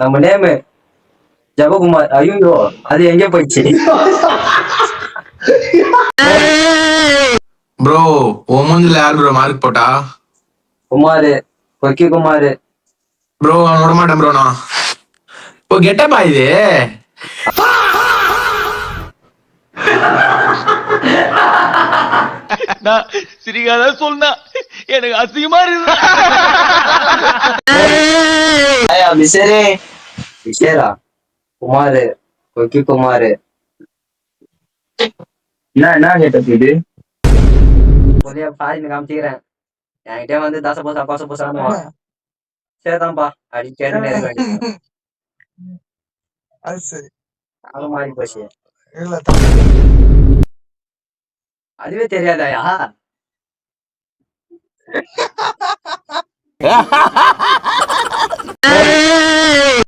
நம்ம நேமு ஜெபகுமார். ஐயோ அது எங்க போயிடுச்சு? ப்ரோ உன் மூஞ்சில யார் ப்ரோ மார்க் போட்டா? குமாரு, கொக்கி குமாரு. ப்ரோ அவன் விட மாட்டேன் ப்ரோ நான். இப்போ கெட்டப்பா இது. நான் சிரிக்காத சொன்னா எனக்கு அசிங்கமா இருக்கு. விசேரா குமாரு, கொக்கி குமாரு. என்ன கேட்டது இது? புதிய பாரின்னு காமிச்சிக்கிறேன். என்கிட்ட வந்து தச பூசா பச பூசான்னு சரிதான்ப்பா அடி கேட்டுனே இருக்க வேண்டியது. அது சரி. அது மாறி போச்சு. இல்ல அதுவே தெரியாதாயா?